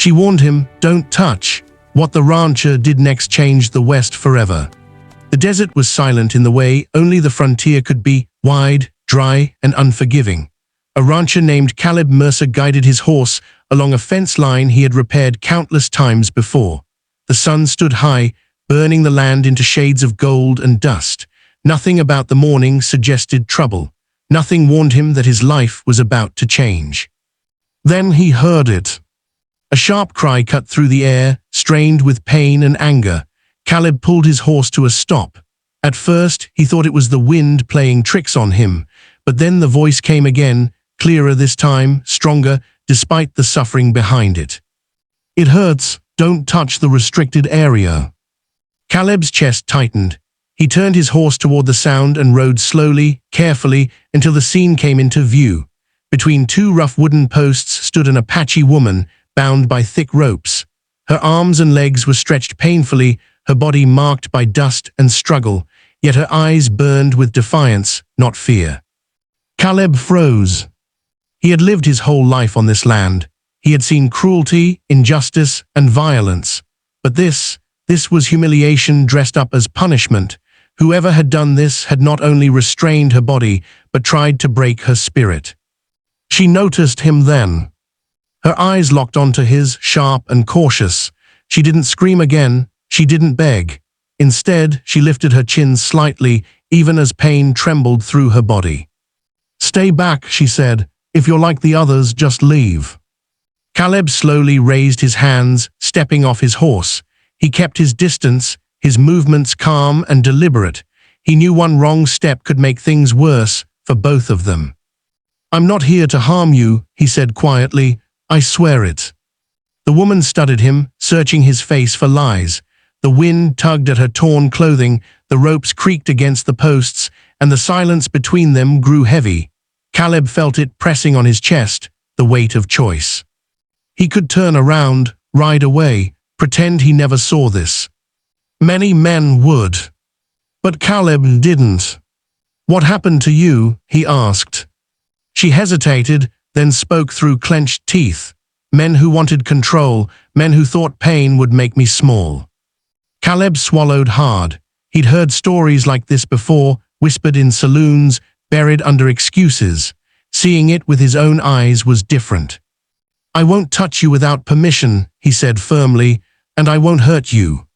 She warned him, "Don't touch." What the rancher did next changed the West forever. The desert was silent in the way only the frontier could be, wide, dry, and unforgiving. A rancher named Caleb Mercer guided his horse along a fence line he had repaired countless times before. The sun stood high, burning the land into shades of gold and dust. Nothing about the morning suggested trouble. Nothing warned him that his life was about to change. Then he heard it. A sharp cry cut through the air, strained with pain and anger. Caleb pulled his horse to a stop. At first, he thought it was the wind playing tricks on him, but then the voice came again, clearer this time, stronger, despite the suffering behind it. "It hurts. Don't touch the restricted area." Caleb's chest tightened. He turned his horse toward the sound and rode slowly, carefully, until the scene came into view. Between two rough wooden posts stood an Apache woman, bound by thick ropes. Her arms and legs were stretched painfully, her body marked by dust and struggle, yet her eyes burned with defiance, not fear. Caleb froze. He had lived his whole life on this land. He had seen cruelty, injustice, and violence. But this was humiliation dressed up as punishment. Whoever had done this had not only restrained her body, but tried to break her spirit. She noticed him then. Her eyes locked onto his, sharp and cautious. She didn't scream again. She didn't beg. Instead, she lifted her chin slightly, even as pain trembled through her body. "Stay back," she said. "If you're like the others, just leave." Caleb slowly raised his hands, stepping off his horse. He kept his distance, his movements calm and deliberate. He knew one wrong step could make things worse for both of them. "I'm not here to harm you," he said quietly. "I swear it." The woman studied him, searching his face for lies. The wind tugged at her torn clothing, the ropes creaked against the posts, and the silence between them grew heavy. Caleb felt it pressing on his chest, the weight of choice. He could turn around, ride away, pretend he never saw this. Many men would. But Caleb didn't. "What happened to you?" he asked. She hesitated, then spoke through clenched teeth. "Men who wanted control, men who thought pain would make me small." Caleb swallowed hard. He'd heard stories like this before, whispered in saloons, buried under excuses. Seeing it with his own eyes was different. "I won't touch you without permission," he said firmly, "and I won't hurt you."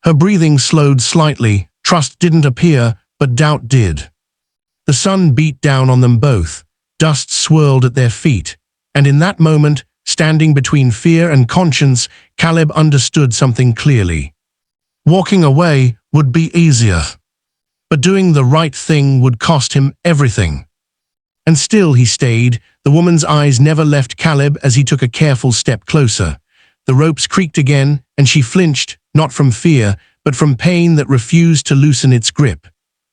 Her breathing slowed slightly. Trust didn't appear, but doubt did. The sun beat down on them both. Dust swirled at their feet. And in that moment, standing between fear and conscience, Caleb understood something clearly. Walking away would be easier. But doing the right thing would cost him everything. And still he stayed. The woman's eyes never left Caleb as he took a careful step closer. The ropes creaked again, and she flinched, not from fear, but from pain that refused to loosen its grip.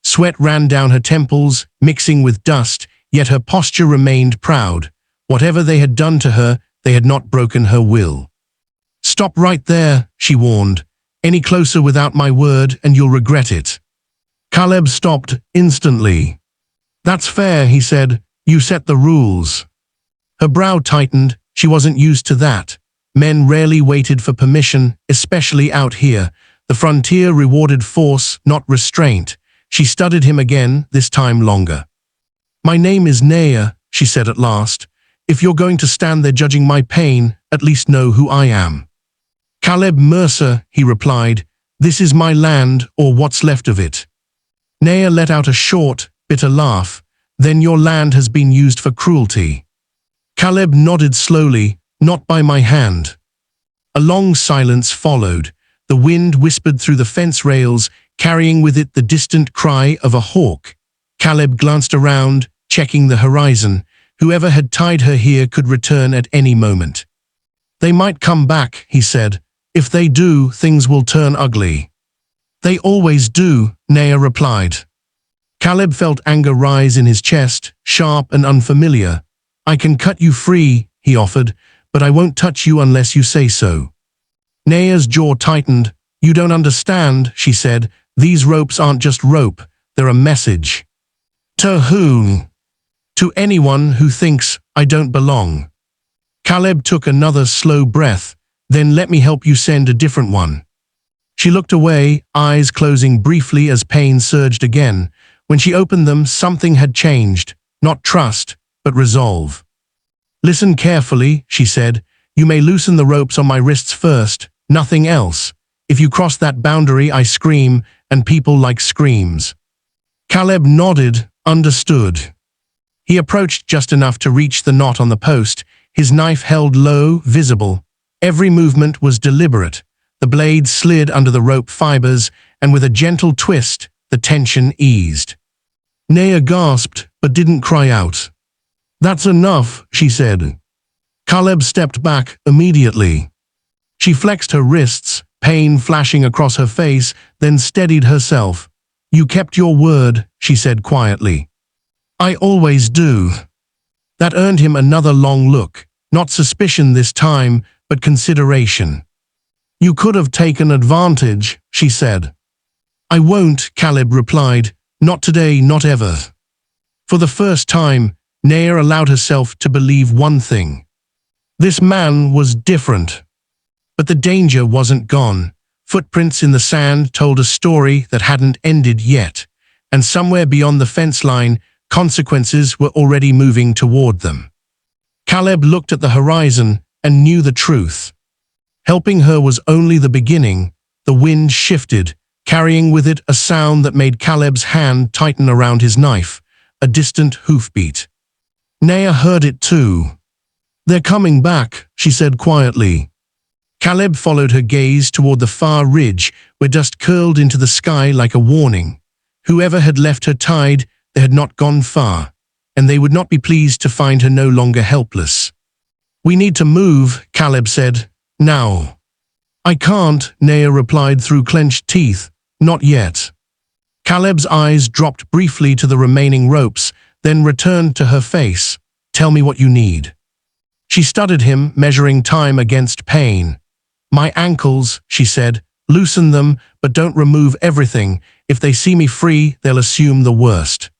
Sweat ran down her temples, mixing with dust, yet her posture remained proud. Whatever they had done to her, they had not broken her will. "Stop right there," she warned. "Any closer without my word, and you'll regret it." Caleb stopped instantly. "That's fair," he said. "You set the rules." Her brow tightened. She wasn't used to that. Men rarely waited for permission, especially out here. The frontier rewarded force, not restraint. She studied him again, this time longer. "My name is Naya," she said at last. "If you're going to stand there judging my pain, at least know who I am." "Caleb Mercer," he replied. "This is my land, or what's left of it." Naya let out a short, bitter laugh. "Then your land has been used for cruelty." Caleb nodded slowly. "Not by my hand." A long silence followed. The wind whispered through the fence rails, carrying with it the distant cry of a hawk. Caleb glanced around, checking the horizon. Whoever had tied her here could return at any moment. "They might come back," he said. "If they do, things will turn ugly." "They always do," Naya replied. Caleb felt anger rise in his chest, sharp and unfamiliar. "I can cut you free," he offered, "but I won't touch you unless you say so." Naya's jaw tightened. "You don't understand," she said. "These ropes aren't just rope, they're a message." "To whom?" "To anyone who thinks I don't belong." Caleb took another slow breath. Then let me help you send a different one. She looked away, eyes closing briefly as pain surged again. When she opened them, something had changed, not trust, but resolve. Listen carefully, she said. You may loosen the ropes on my wrists first, nothing else. If you cross that boundary, I scream, and people like screams. Caleb nodded, understood. He approached just enough to reach the knot on the post, his knife held low, visible. Every movement was deliberate. The blade slid under the rope fibers, and with a gentle twist, the tension eased. Naya gasped, but didn't cry out. That's enough, she said. Caleb stepped back immediately. She flexed her wrists, pain flashing across her face, then steadied herself. You kept your word, she said quietly. I always do. That earned him another long look, not suspicion this time, but consideration. You could have taken advantage, she said. I won't, Caleb replied. Not today, not ever. For the first time, Naya allowed herself to believe one thing. This man was different. But the danger wasn't gone. Footprints in the sand told a story that hadn't ended yet, and somewhere beyond the fence line, consequences were already moving toward them. Caleb looked at the horizon and knew the truth. Helping her was only the beginning. The wind shifted, carrying with it a sound that made Caleb's hand tighten around his knife, a distant hoofbeat. Naya heard it too. They're coming back, she said quietly. Caleb followed her gaze toward the far ridge, where dust curled into the sky like a warning. Whoever had left her tied, they had not gone far, and they would not be pleased to find her no longer helpless. We need to move, Caleb said. Now. I can't, Naya replied through clenched teeth. Not yet. Caleb's eyes dropped briefly to the remaining ropes, then returned to her face. Tell me what you need. She studied him, measuring time against pain. My ankles, she said. Loosen them, but don't remove everything. If they see me free, they'll assume the worst.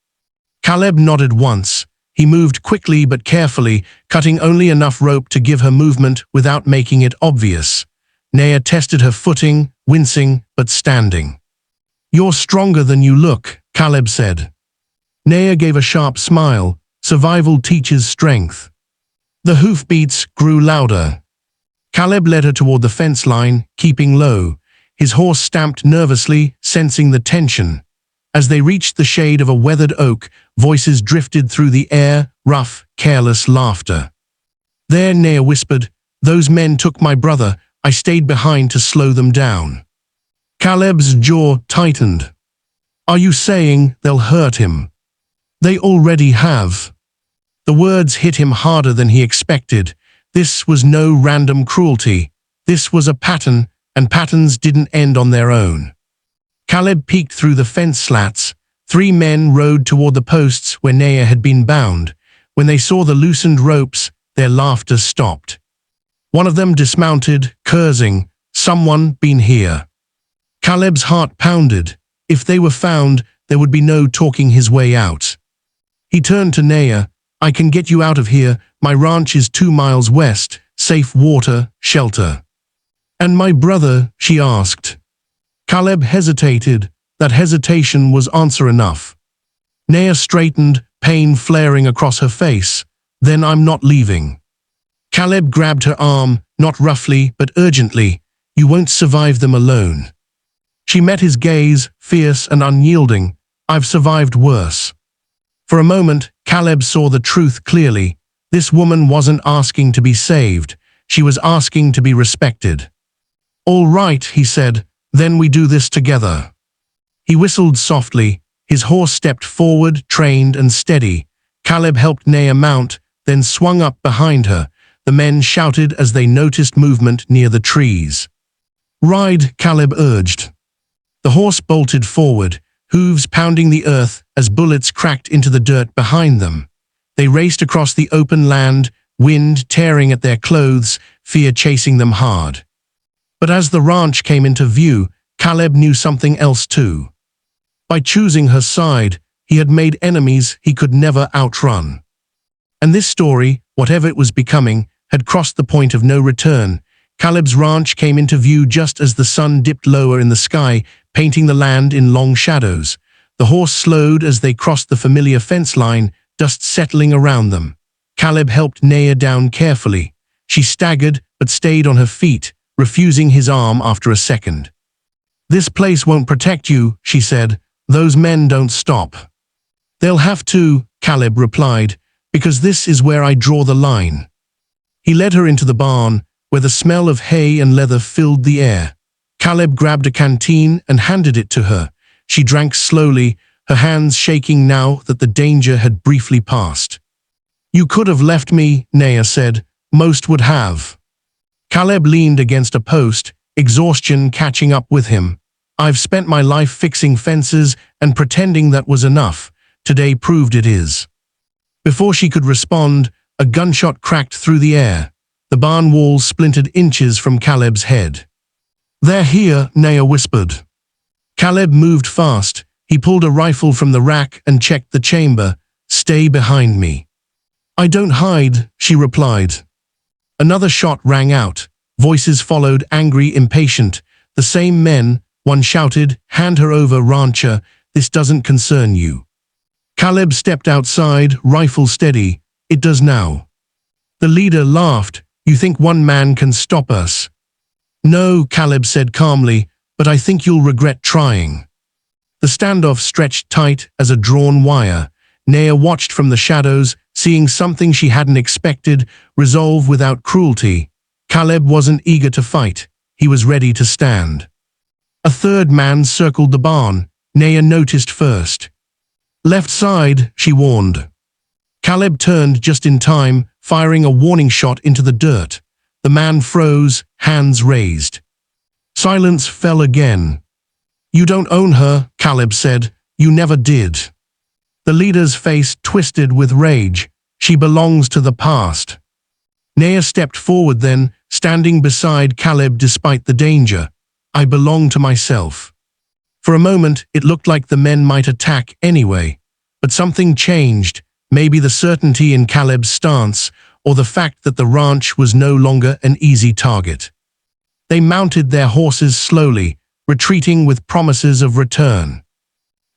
Caleb nodded once. He moved quickly but carefully, cutting only enough rope to give her movement without making it obvious. Naya tested her footing, wincing but standing. You're stronger than you look, Caleb said. Naya gave a sharp smile. Survival teaches strength. The hoofbeats grew louder. Caleb led her toward the fence line, keeping low. His horse stamped nervously, sensing the tension. As they reached the shade of a weathered oak, voices drifted through the air, rough, careless laughter. There, Naya whispered, those men took my brother. I stayed behind to slow them down. Caleb's jaw tightened. Are you saying they'll hurt him? They already have. The words hit him harder than he expected. This was no random cruelty. This was a pattern, and patterns didn't end on their own. Caleb peeked through the fence slats. 3 men rode toward the posts where Naya had been bound. When they saw the loosened ropes, their laughter stopped. One of them dismounted, cursing, someone been here. Caleb's heart pounded. If they were found, there would be no talking his way out. He turned to Naya. I can get you out of here. My ranch is 2 miles west, safe water, shelter. And my brother, she asked. Caleb hesitated. That hesitation was answer enough. Naya straightened, pain flaring across her face. Then I'm not leaving. Caleb grabbed her arm, not roughly, but urgently. You won't survive them alone. She met his gaze, fierce and unyielding. I've survived worse. For a moment, Caleb saw the truth clearly. This woman wasn't asking to be saved. She was asking to be respected. All right, he said. Then we do this together. He whistled softly. His horse stepped forward, trained and steady. Caleb helped Naya mount, then swung up behind her. The men shouted as they noticed movement near the trees. Ride, Caleb urged. The horse bolted forward, hooves pounding the earth as bullets cracked into the dirt behind them. They raced across the open land, wind tearing at their clothes, fear chasing them hard. But as the ranch came into view, Caleb knew something else too. By choosing her side, he had made enemies he could never outrun. And this story, whatever it was becoming, had crossed the point of no return. Caleb's ranch came into view just as the sun dipped lower in the sky, painting the land in long shadows. The horse slowed as they crossed the familiar fence line, dust settling around them. Caleb helped Naya down carefully. She staggered but stayed on her feet, refusing his arm after a second. "This place won't protect you," she said. "Those men don't stop." "They'll have to," Caleb replied, "because this is where I draw the line." He led her into the barn, where the smell of hay and leather filled the air. Caleb grabbed a canteen and handed it to her. She drank slowly, her hands shaking now that the danger had briefly passed. "You could have left me," Naya said. "Most would have." Caleb leaned against a post, exhaustion catching up with him. "I've spent my life fixing fences and pretending that was enough. Today proved it is." Before she could respond, a gunshot cracked through the air. The barn walls splintered inches from Caleb's head. "They're here," Naya whispered. Caleb moved fast. He pulled a rifle from the rack and checked the chamber. "Stay behind me." "I don't hide," she replied. Another shot rang out. Voices followed, angry, impatient. The same men. One shouted, "Hand her over, rancher. This doesn't concern you." Caleb stepped outside, rifle steady. "It does now." The leader laughed. "You think one man can stop us?" "No," Caleb said calmly, "but I think you'll regret trying." The standoff stretched tight as a drawn wire. Naya watched from the shadows, seeing something she hadn't expected, resolve without cruelty. Caleb wasn't eager to fight. He was ready to stand. A third man circled the barn. Naya noticed first. "Left side," she warned. Caleb turned just in time, firing a warning shot into the dirt. The man froze, hands raised. Silence fell again. "You don't own her," Caleb said. "You never did." The leader's face twisted with rage. "She belongs to the past." Naya stepped forward then, standing beside Caleb despite the danger. "I belong to myself." For a moment, it looked like the men might attack anyway. But something changed, maybe the certainty in Caleb's stance, or the fact that the ranch was no longer an easy target. They mounted their horses slowly, retreating with promises of return.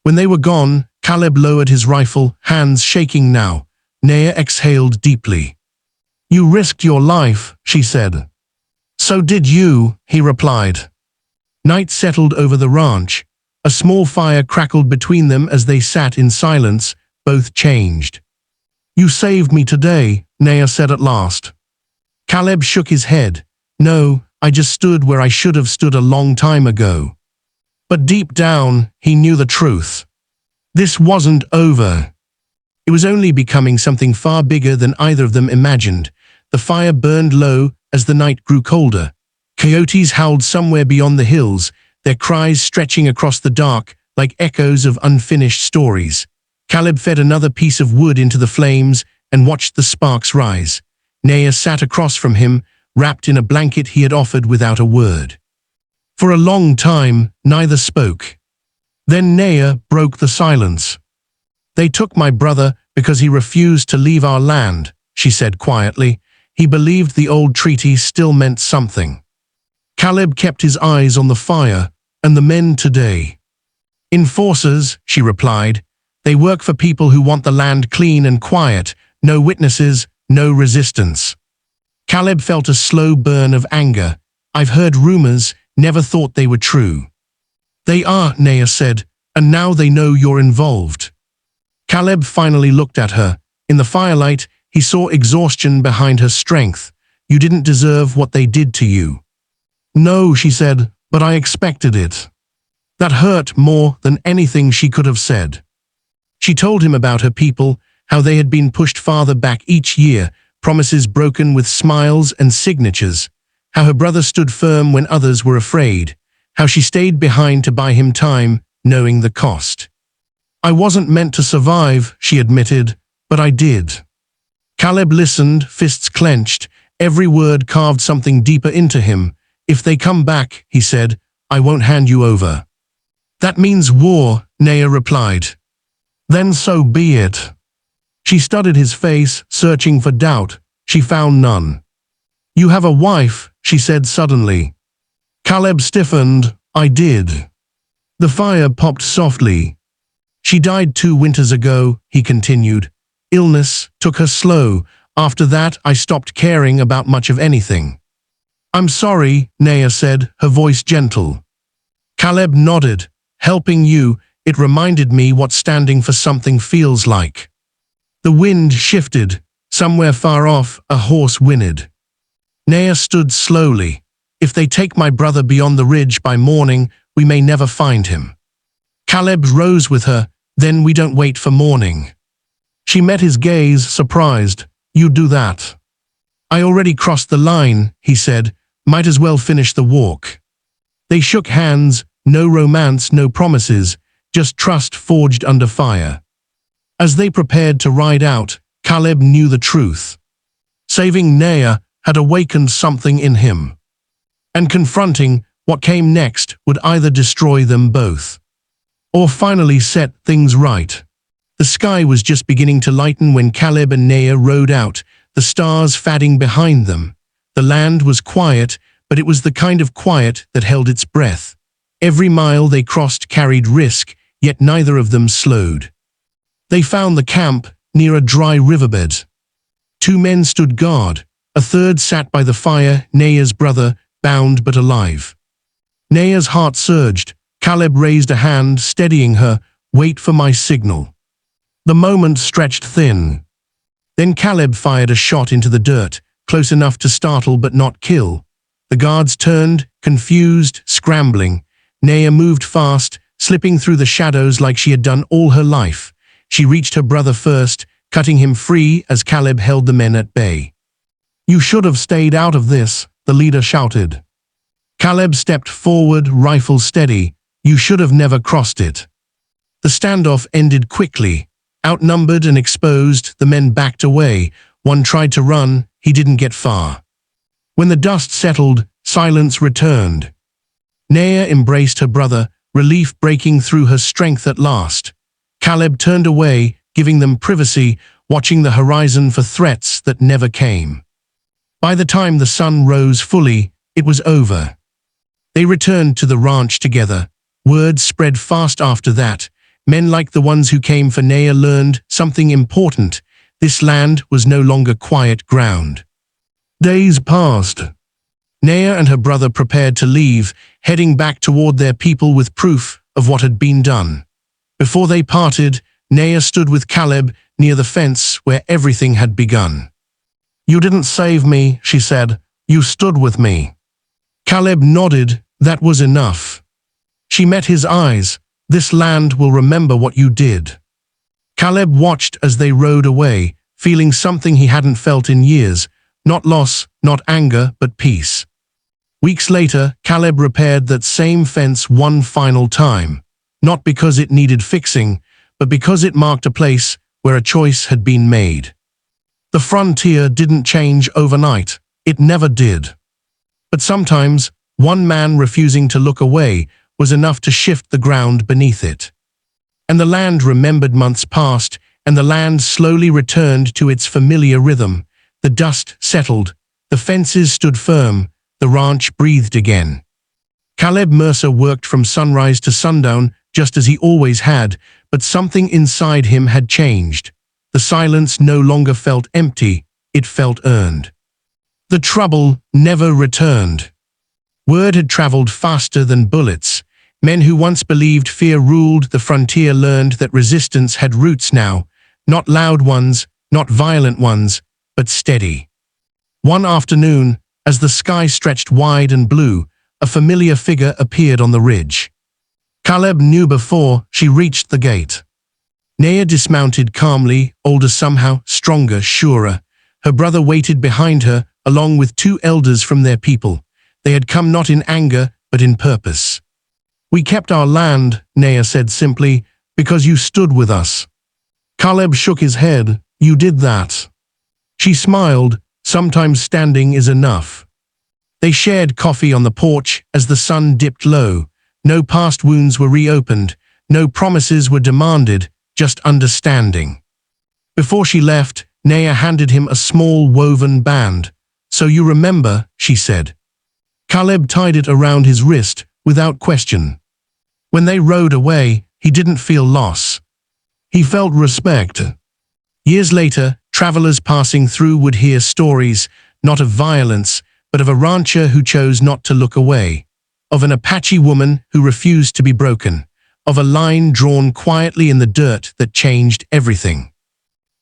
When they were gone, Caleb lowered his rifle, hands shaking now. Naya exhaled deeply. "You risked your life," she said. "So did you," he replied. Night settled over the ranch. A small fire crackled between them as they sat in silence, both changed. "You saved me today," Naya said at last. Caleb shook his head. "No, I just stood where I should have stood a long time ago." But deep down, he knew the truth. This wasn't over. It was only becoming something far bigger than either of them imagined. The fire burned low as the night grew colder. Coyotes howled somewhere beyond the hills, their cries stretching across the dark like echoes of unfinished stories. Caleb fed another piece of wood into the flames and watched the sparks rise. Naya sat across from him, wrapped in a blanket he had offered without a word. For a long time, neither spoke. Then Naya broke the silence. "They took my brother because he refused to leave our land," she said quietly. "He believed the old treaty still meant something." Caleb kept his eyes on the fire. "And the men today?" "Enforcers," she replied. "They work for people who want the land clean and quiet, no witnesses, no resistance." Caleb felt a slow burn of anger. "I've heard rumors, never thought they were true." "They are," Naya said, "and now they know you're involved." Caleb finally looked at her. In the firelight, he saw exhaustion behind her strength. "You didn't deserve what they did to you." "No," she said, "but I expected it." That hurt more than anything she could have said. She told him about her people, how they had been pushed farther back each year, promises broken with smiles and signatures, how her brother stood firm when others were afraid, how she stayed behind to buy him time, knowing the cost. "I wasn't meant to survive," she admitted, "but I did." Caleb listened, fists clenched, every word carved something deeper into him. "If they come back," he said, "I won't hand you over." "That means war," Naya replied. "Then so be it." She studied his face, searching for doubt. She found none. "You have a wife," she said suddenly. Caleb stiffened. I did. The fire popped softly. She died 2 winters ago, he continued. Illness took her slow. After that, I stopped caring about much of anything. I'm sorry, Naya said, her voice gentle. Caleb nodded. Helping you, it reminded me what standing for something feels like. The wind shifted. Somewhere far off, a horse whinnied. Naya stood slowly. If they take my brother beyond the ridge by morning, we may never find him. Caleb rose with her. Then we don't wait for morning. She met his gaze, surprised. You do that? I already crossed the line, he said. Might as well finish the walk. They shook hands. No romance, no promises, just trust forged under fire. As they prepared to ride out, Caleb knew the truth. Saving Naya had awakened something in him. And confronting what came next would either destroy them both, or finally set things right. The sky was just beginning to lighten when Caleb and Naya rode out, the stars fading behind them. The land was quiet, but it was the kind of quiet that held its breath. Every mile they crossed carried risk, yet neither of them slowed. They found the camp near a dry riverbed. 2 men stood guard. A third sat by the fire, Naya's brother, bound but alive. Naya's heart surged. Caleb raised a hand, steadying her. Wait for my signal. The moment stretched thin. Then Caleb fired a shot into the dirt, close enough to startle but not kill. The guards turned, confused, scrambling. Naya moved fast, slipping through the shadows like she had done all her life. She reached her brother first, cutting him free as Caleb held the men at bay. You should have stayed out of this, the leader shouted. Caleb stepped forward, rifle steady. You should have never crossed it. The standoff ended quickly. Outnumbered and exposed, the men backed away. One tried to run, he didn't get far. When the dust settled, silence returned. Naya embraced her brother, relief breaking through her strength at last. Caleb turned away, giving them privacy, watching the horizon for threats that never came. By the time the sun rose fully, it was over. They returned to the ranch together. Word spread fast after that. Men like the ones who came for Naya learned something important. This land was no longer quiet ground. Days passed. Naya and her brother prepared to leave, heading back toward their people with proof of what had been done. Before they parted, Naya stood with Caleb near the fence where everything had begun. You didn't save me, she said. You stood with me. Caleb nodded. That was enough. She met his eyes. This land will remember what you did. Caleb watched as they rode away, feeling something he hadn't felt in years. Not loss, not anger, but peace. Weeks later, Caleb repaired that same fence one final time, not because it needed fixing, but because it marked a place where a choice had been made. The frontier didn't change overnight. It never did. But sometimes, one man refusing to look away was enough to shift the ground beneath it. And the land remembered months passed, and the land slowly returned to its familiar rhythm. The dust settled. The fences stood firm. The ranch breathed again. Caleb Mercer worked from sunrise to sundown, just as he always had, but something inside him had changed. The silence no longer felt empty, it felt earned. The trouble never returned. Word had traveled faster than bullets. Men who once believed fear ruled the frontier learned that resistance had roots now, not loud ones, not violent ones, but steady. One afternoon, as the sky stretched wide and blue, a familiar figure appeared on the ridge. Caleb knew before she reached the gate. Naya dismounted calmly, older somehow, stronger, surer. Her brother waited behind her, along with 2 elders from their people. They had come not in anger, but in purpose. We kept our land, Naya said simply, because you stood with us. Caleb shook his head. You did that. She smiled. Sometimes standing is enough. They shared coffee on the porch as the sun dipped low. No past wounds were reopened. No promises were demanded, just understanding. Before she left, Naya handed him a small woven band. So you remember, she said. Caleb tied it around his wrist without question. When they rode away, he didn't feel loss. He felt respect. Years later, travelers passing through would hear stories, not of violence, but of a rancher who chose not to look away, of an Apache woman who refused to be broken, of a line drawn quietly in the dirt that changed everything.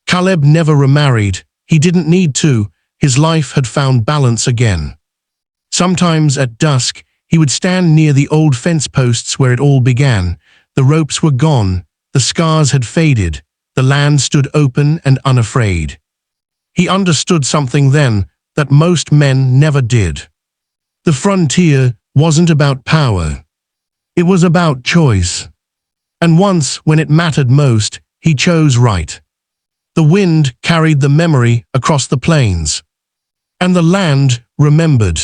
Caleb never remarried. He didn't need to. His life had found balance again. Sometimes at dusk, he would stand near the old fence posts where it all began. The ropes were gone, the scars had faded, the land stood open and unafraid. He understood something then that most men never did. The frontier wasn't about power. It was about choice. And once, when it mattered most, he chose right. The wind carried the memory across the plains. And the land remembered.